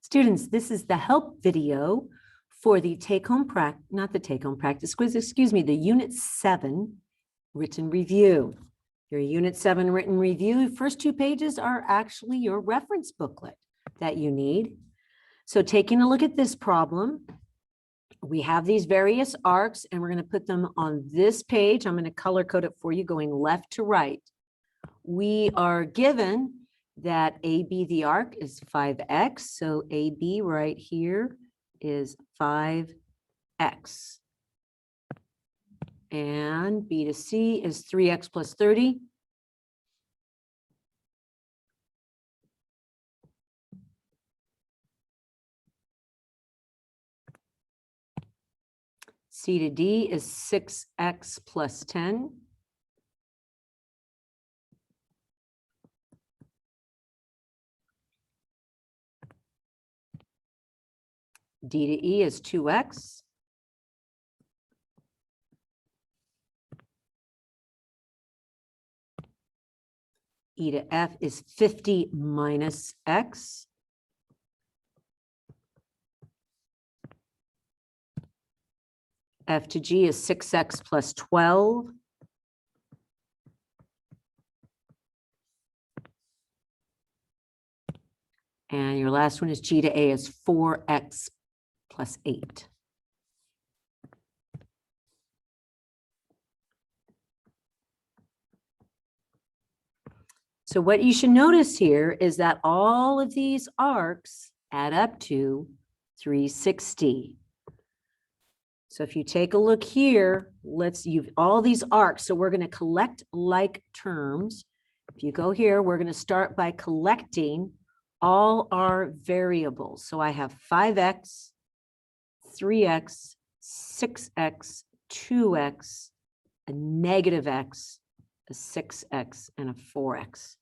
Students, this is the help video for the take-home practice, not the take-home practice quiz, excuse me, the Unit 7 written review. Your Unit 7 written review, first 2 pages are actually your reference booklet that you need. So taking a look at this problem, we have these various arcs and we're going to put them on this page. I'm going to color code it for you going left to right. We are given that AB, the arc, is 5x. So AB right here is 5x. And B to C is 3x plus 30. C to D is 6x plus 10. D to E is 2x. E to F is 50 minus x. F to G is 6x plus 12. And your last one is G to A is 4x plus 8. So what you should notice here is that all of these arcs add up to 360. So if you take a look here, you've all these arcs. So we're going to collect like terms. If you go here, we're going to start by collecting all our variables. So I have 5x, 3x, 6x, 2x, a negative x, a 6x, and a 4x.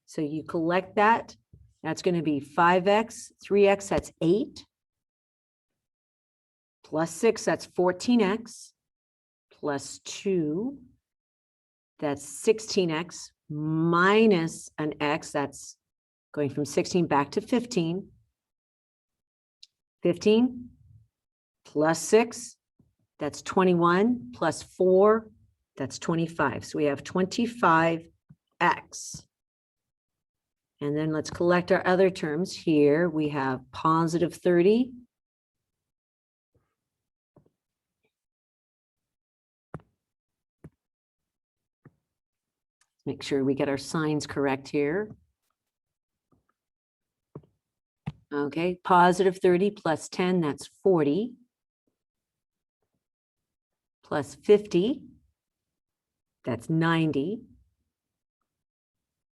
So you collect that. That's going to be 5x, 3x, that's 8. Plus 6, that's 14x. Plus 2, that's 16x. Minus an x, that's going from 16 back to 15. 15 plus 6, that's 21. Plus 4, that's 25. So we have 25x. And then let's collect our other terms here. We have positive 30. Make sure we get our signs correct here. Okay, positive 30 plus 10, that's 40. Plus 50, that's 90.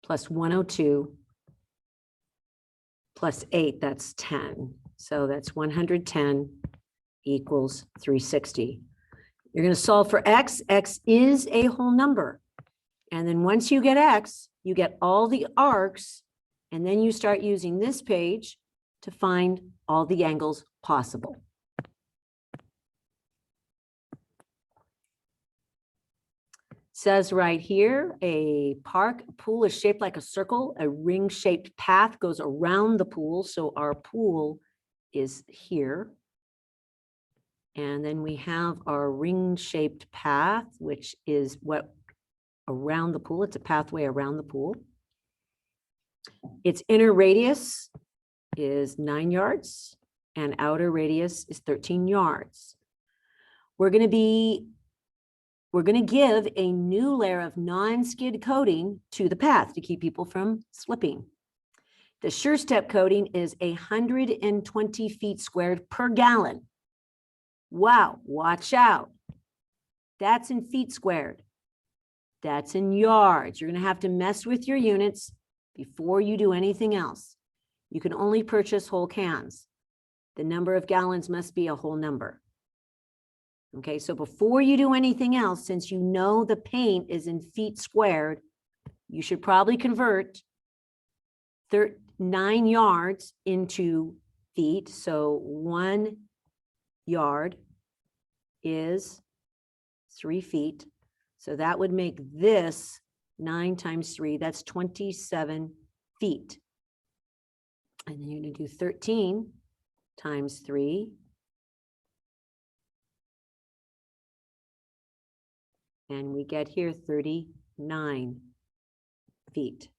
Plus 102. Plus 8, that's 10. So that's 110 equals 360. You're going to solve for x. X is a whole number. And then once you get x, you get all the arcs, and then you start using this page to find all the angles possible. Says right here, a pool is shaped like a circle. A ring-shaped path goes around the pool. So our pool is here. And then we have our ring-shaped path, which is what around the pool. It's a pathway around the pool. Its inner radius is 9 yards and outer radius is 13 yards. We're going to give a new layer of non-skid coating to the path to keep people from slipping. The sure step coating is 120 feet squared per gallon. Wow, watch out. That's in feet squared. That's in yards. You're going to have to mess with your units before you do anything else. You can only purchase whole cans. The number of gallons must be a whole number. Okay, so before you do anything else, since you know the paint is in feet squared, you should probably convert 9 yards into feet. So 1 yard is 3 feet. So that would make this 9 times 3, that's 27 feet. And then you're going to do 13 times 3. And we get here 39 feet.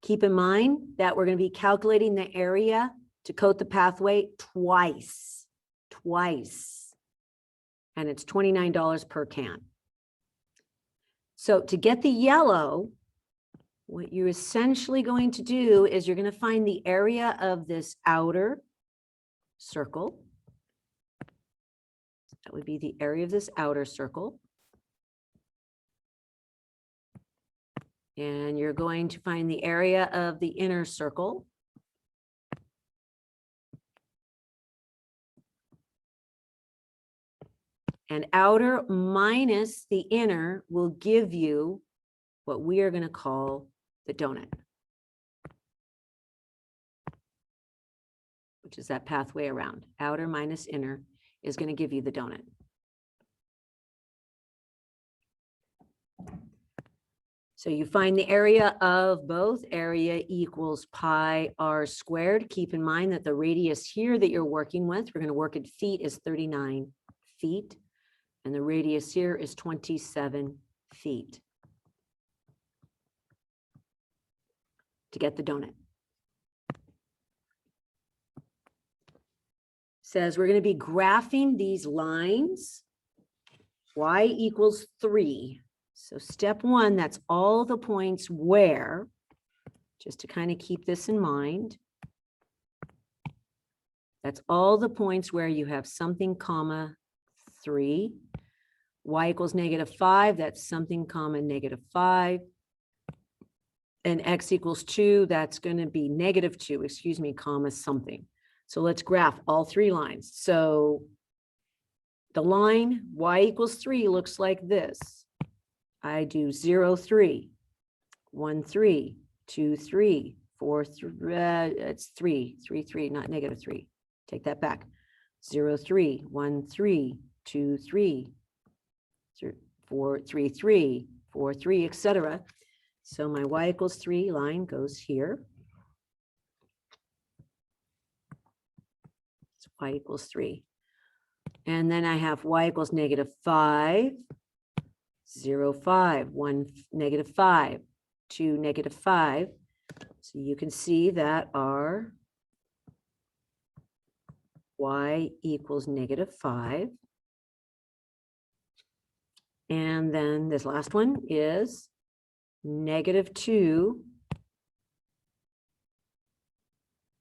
Keep in mind that we're going to be calculating the area to coat the pathway twice. And it's $29 per can. So to get the yellow, what you're essentially going to do is you're going to find the area of this outer circle. That would be the area of this outer circle. And you're going to find the area of the inner circle. And outer minus the inner will give you what we are going to call the donut, which is that pathway around. Outer minus inner is going to give you the donut. So you find the area of both. Area equals pi r squared. Keep in mind that the radius here that you're working with, we're going to work in feet, is 39 feet. And the radius here is 27 feet to get the donut. Says we're going to be graphing these lines. Y equals 3. So step 1, that's all the points where, just to kind of keep this in mind, that's all the points where you have something comma 3. Y equals -5, that's something comma -5. And x equals 2, that's going to be -2, excuse me, comma something. So let's graph all 3 lines. So the line y equals 3 looks like this. I do 0, 3, 1, 3, 2, 3, 4, it's 3, 3, 3, not -3. Take that back. 0, 3, 1, 3, 2, 3, 4, 3, 3, 4, 3, etc. So my y equals 3 line goes here. So y equals 3. And then I have y equals -5, 0, 5, 1, -5, 2, -5. So you can see that our y equals -5. And then this last one is -2.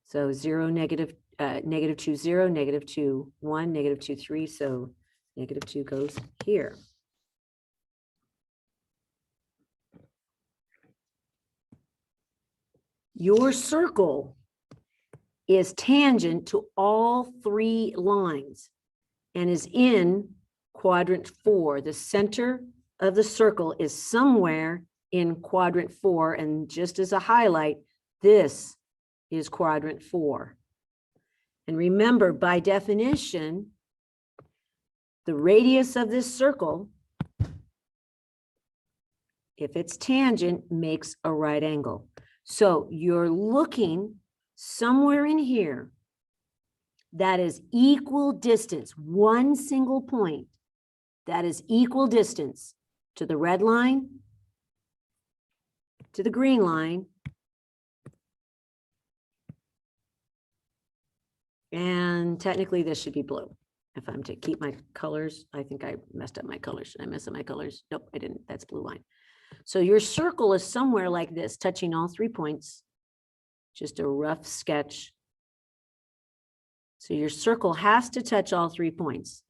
So 0, -2, 0, -2, 1, -2, 3. So -2 goes here. Your circle is tangent to all 3 lines and is in quadrant 4. The center of the circle is somewhere in quadrant 4. And just as a highlight, this is quadrant 4. And remember, by definition, the radius of this circle, if it's tangent, makes a right angle. So you're looking somewhere in here that is equal distance, one single point that is equal distance to the red line, to the green line, and technically this should be blue. If I'm to keep my colors, I think I messed up my colors. Should I mess up my colors? Nope, I didn't. That's blue line. So your circle is somewhere like this, touching all 3 points. Just a rough sketch. So your circle has to touch all 3 points.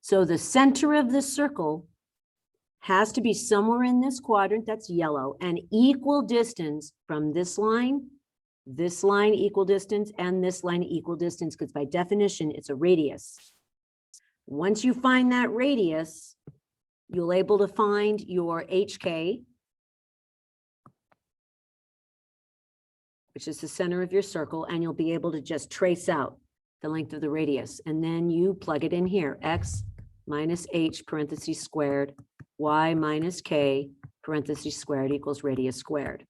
So the center of the circle has to be somewhere in this quadrant, that's yellow, and equal distance from this line equal distance, and this line equal distance, because by definition, it's a radius. Once you find that radius, you'll able to find your HK, which is the center of your circle, and you'll be able to just trace out the length of the radius. And then you plug it in here, x minus h parentheses squared, y minus k parentheses squared equals radius squared.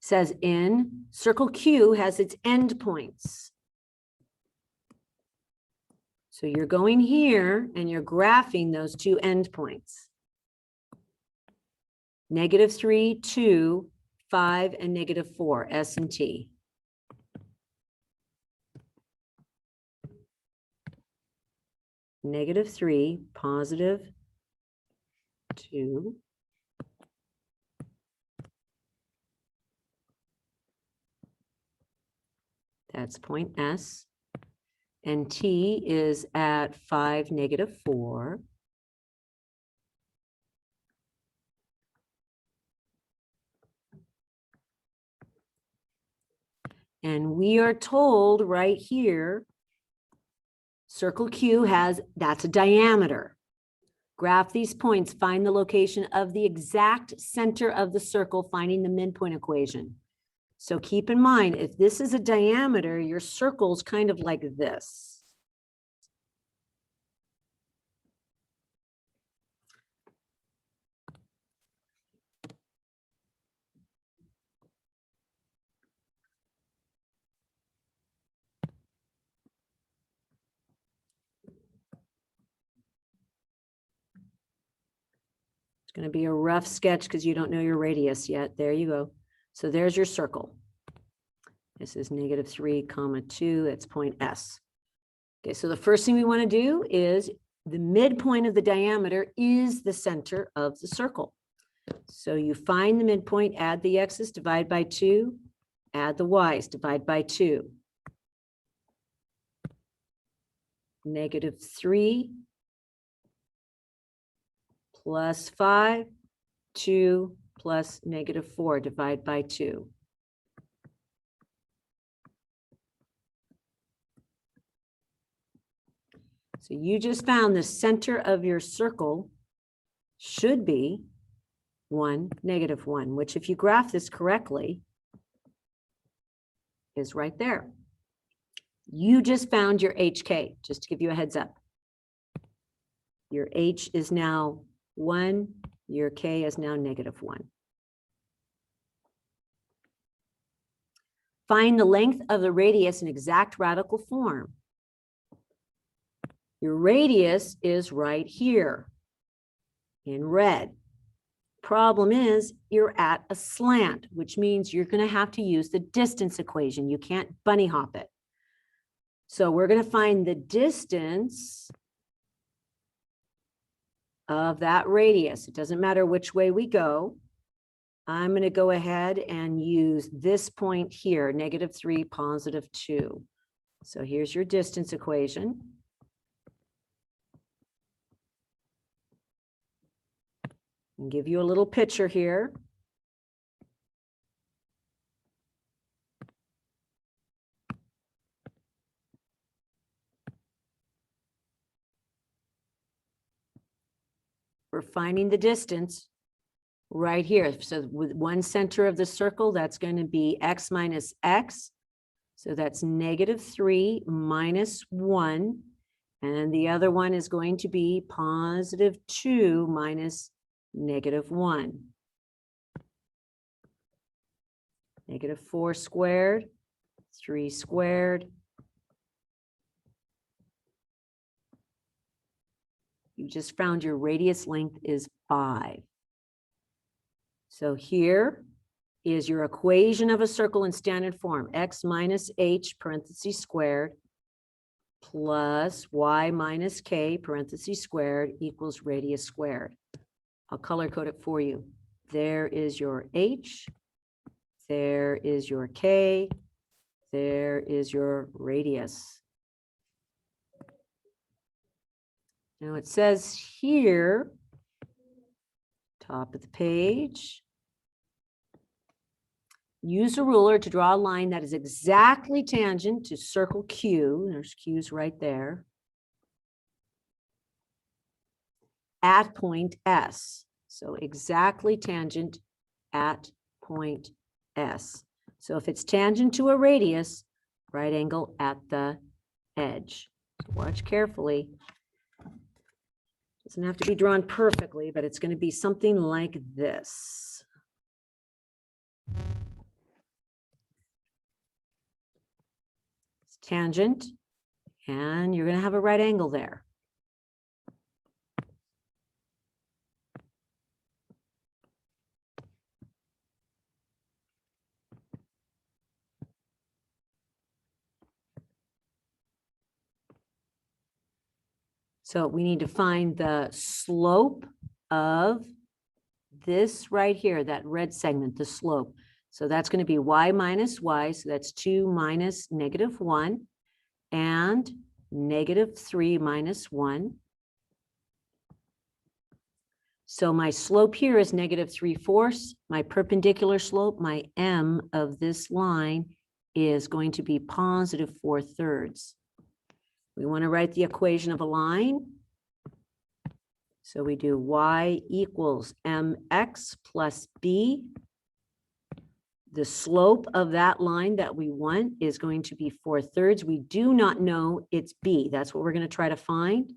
says in circle Q has its endpoints. So you're going here and you're graphing those two endpoints. -3, 2, 5, and -4, S and T. -3, +2. That's point S. And T is at 5, -4. And we are told right here, circle Q has, that's a diameter. Graph these points, find the location of the exact center of the circle, finding the midpoint equation. So keep in mind, if this is a diameter, your circle's kind of like this. It's going to be a rough sketch because you don't know your radius yet. There you go. So there's your circle. This is -3, 2. That's point S. Okay, so the first thing we want to do is the midpoint of the diameter is the center of the circle. So you find the midpoint, add the x's, divide by 2, add the y's, divide by 2. -3 plus 5, 2 plus -4, divide by 2. So you just found the center of your circle should be 1, -1, which if you graph this correctly is right there. You just found your HK, just to give you a heads up. Your H is now 1, your K is now -1. Find the length of the radius in exact radical form. Your radius is right here in red. Problem is you're at a slant, which means you're going to have to use the distance equation. You can't bunny hop it. So we're going to find the distance of that radius. It doesn't matter which way we go. I'm going to go ahead and use this point here, -3, +2. So here's your distance equation. And give you a little picture here. We're finding the distance right here. So with one center of the circle, that's going to be x minus x. So that's -3 minus 1. And the other one is going to be +2 minus -1. -4 squared, 3 squared. You just found your radius length is 5. So here is your equation of a circle in standard form. X minus h parentheses squared plus y minus k parentheses squared equals radius squared. I'll color code it for you. There is your h. There is your k. There is your radius. Now it says here, top of the page, use a ruler to draw a line that is exactly tangent to circle Q. There's Q's right there. At point S. So exactly tangent at point S. So if it's tangent to a radius, right angle at the edge. So watch carefully. Doesn't have to be drawn perfectly, but it's going to be something like this. tangent, and you're going to have a right angle there. So we need to find the slope of this right here, that red segment, the slope. So that's going to be y minus y. So that's 2 minus -1 and -3 minus 1. So my slope here is -3/4. My perpendicular slope, my m of this line, is going to be +4/3. We want to write the equation of a line. So we do y equals mx plus b. The slope of that line that we want is going to be 4/3. We do not know it's b. That's what we're going to try to find.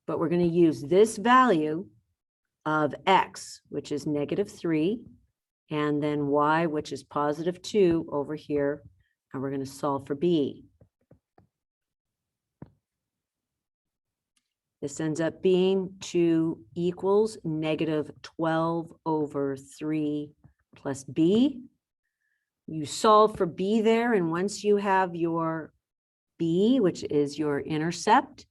But we're going to use this value of x, which is -3, and then y, which is +2 over here. And we're going to solve for b. This ends up being 2 equals -12/3 plus b. You solve for b there, and once you have your b, which is your intercept,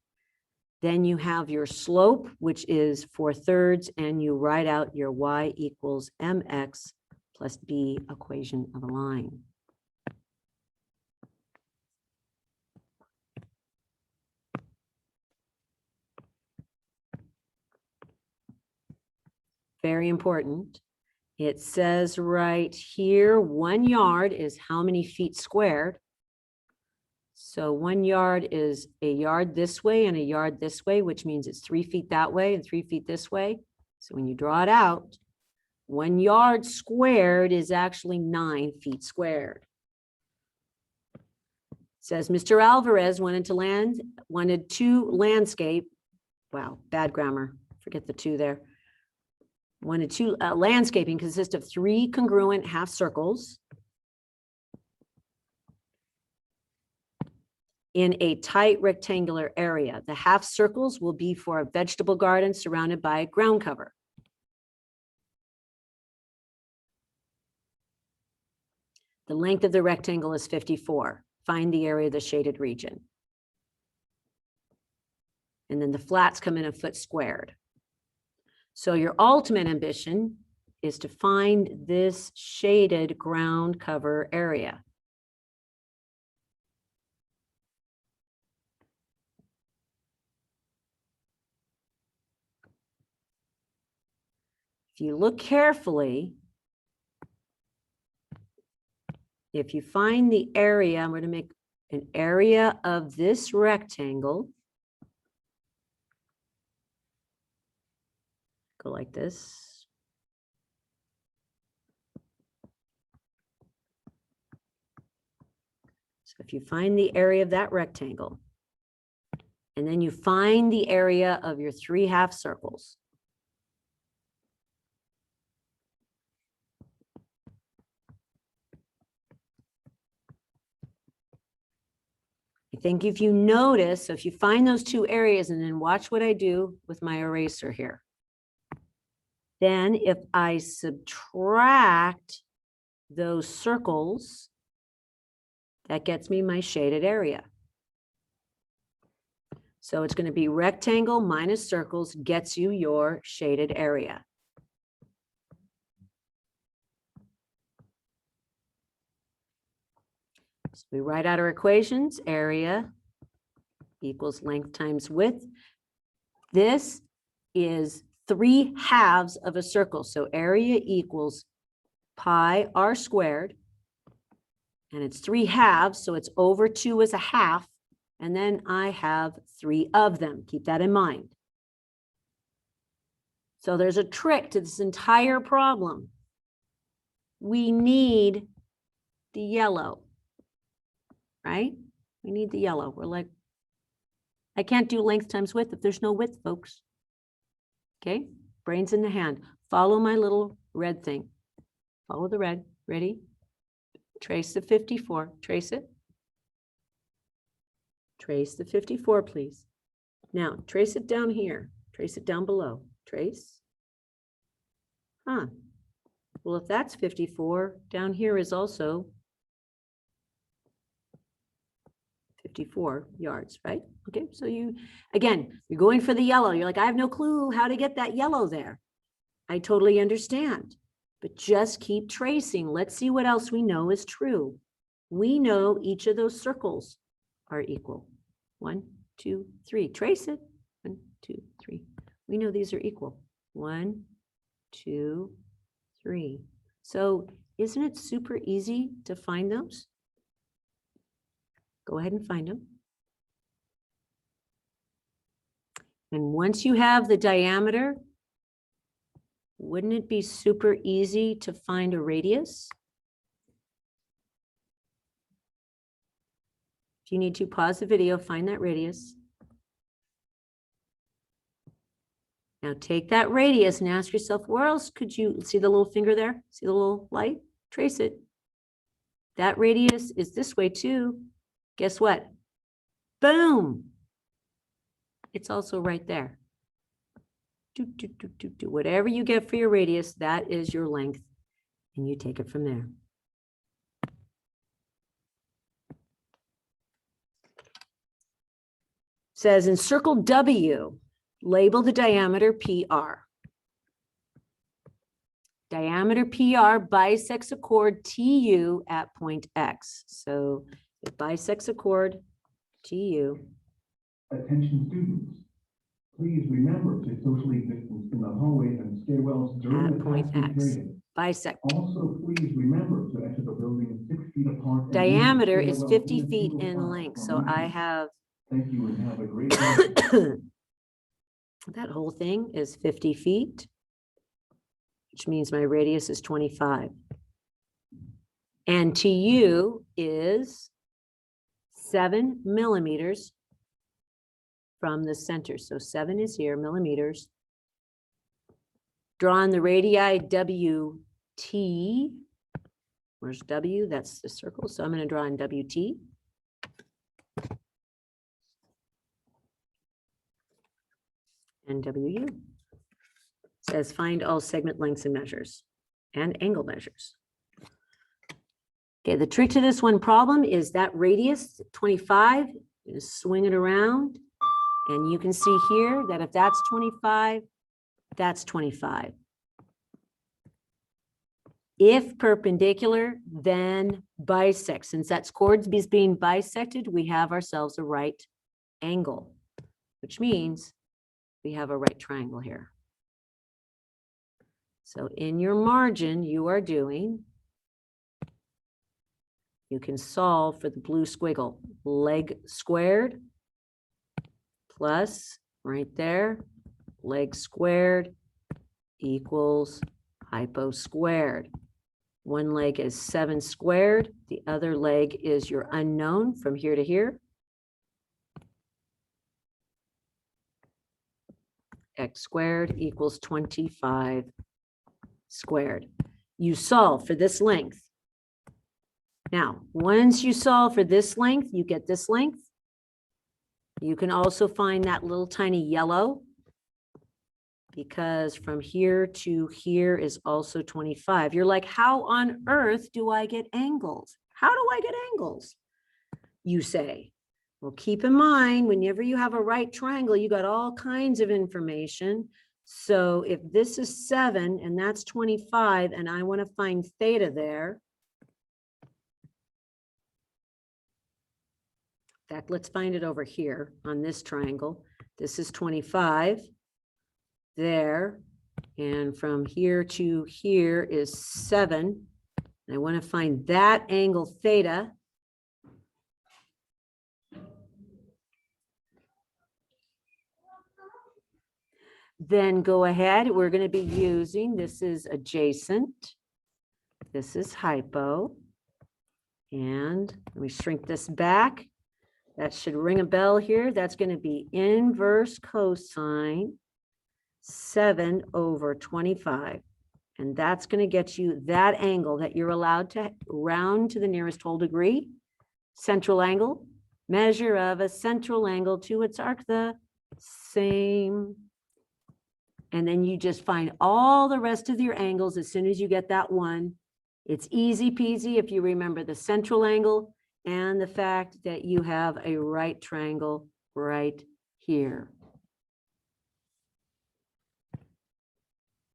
then you have your slope, which is 4/3, and you write out your y equals mx plus b equation of a line. Very important. It says right here, 1 yard is how many feet squared. So 1 yard is a yard this way and a yard this way, which means it's 3 feet that way and 3 feet this way. So when you draw it out, 1 yard squared is actually 9 feet squared. It says Mr. Alvarez wanted to landscape. Wow, bad grammar. Forget the 2 there. Landscaping consists of 3 congruent half circles in a tight rectangular area. The half circles will be for a vegetable garden surrounded by ground cover. The length of the rectangle is 54. Find the area of the shaded region. And then the flats come in a foot squared. So your ultimate ambition is to find this shaded ground cover area. If you look carefully, if you find the area, I'm going to make an area of this rectangle. Go like this. So if you find the area of that rectangle, and then you find the area of your 3 half circles, I think if you notice, so if you find those 2 areas and then watch what I do with my eraser here. Then if I subtract those circles, that gets me my shaded area. So it's going to be rectangle minus circles gets you your shaded area. So we write out our equations. Area equals length times width. This is 3 halves of a circle. So area equals pi r squared. And it's 3 halves, so it's over 2 is a half. And then I have 3 of them. Keep that in mind. So there's a trick to this entire problem. We need the yellow, right? We need the yellow. We're like, I can't do length times width if there's no width, folks. Okay, brains in the hand. Follow my little red thing. Follow the red. Ready? Trace the 54. Trace it. Trace the 54, please. Now, trace it down here. Trace it down below. Trace. Huh. Well, if that's 54, down here is also 54 yards, right? Okay, so you, again, you're going for the yellow. You're like, I have no clue how to get that yellow there. I totally understand, but just keep tracing. Let's see what else we know is true. We know each of those circles are equal. 1, 2, 3. Trace it. 1, 2, 3. We know these are equal. 1, 2, 3. So isn't it super easy to find those? Go ahead and find them. And once you have the diameter, wouldn't it be super easy to find a radius? If you need to, pause the video, find that radius. Now take that radius and ask yourself, where else could you see the little finger there? See the little light? Trace it. That radius is this way too. Guess what? Boom. It's also right there. Whatever you get for your radius, that is your length, and you take it from there. Says in circle W, label the diameter PR. Diameter PR bisects a chord TU at point X. So it bisects a chord TU. Attention students, please remember to socially distance in the hallways and stairwells during At the point tasking X. period. Bisect. Also, please remember to enter the building 6 feet apart. and Diameter use is stairwells 50 in a feet single in file length. for So I reference. have Thank you and have a great day. that whole thing is 50 feet, which means my radius is 25. And TU is 7 millimeters from the center. So 7 is here, millimeters. Draw on the radii WT. Where's W? That's the circle. So I'm going to draw in WT. And WU. Says find all segment lengths and measures and angle measures. Okay, the trick to this one problem is that radius 25, you just swing it around, and you can see here that if that's 25, that's 25. If perpendicular, then bisect. Since that's chords being bisected, we have ourselves a right angle, which means we have a right triangle here. So in your margin, you are doing, you can solve for the blue squiggle. Leg squared plus right there, leg squared equals hypo squared. One leg is 7 squared. The other leg is your unknown from here to here. X squared equals 25 squared. You solve for this length. Now, once you solve for this length, you get this length. You can also find that little tiny yellow, because from here to here is also 25. You're like, how on earth do I get angles? How do I get angles? You say. Well, keep in mind, whenever you have a right triangle, you got all kinds of information. So if this is 7 and that's 25, and I want to find theta there, in fact, let's find it over here on this triangle. This is 25 there, and from here to here is 7. And I want to find that angle theta. Then go ahead. We're going to be using, this is adjacent. This is hypo. And let me shrink this back. That should ring a bell here. That's going to be inverse cosine 7 over 25. And that's going to get you that angle that you're allowed to round to the nearest whole degree. Central angle, Measure of a central angle to its arc the same. And then you just find all the rest of your angles as soon as you get that one. It's easy peasy if you remember the central angle and the fact that you have a right triangle right here.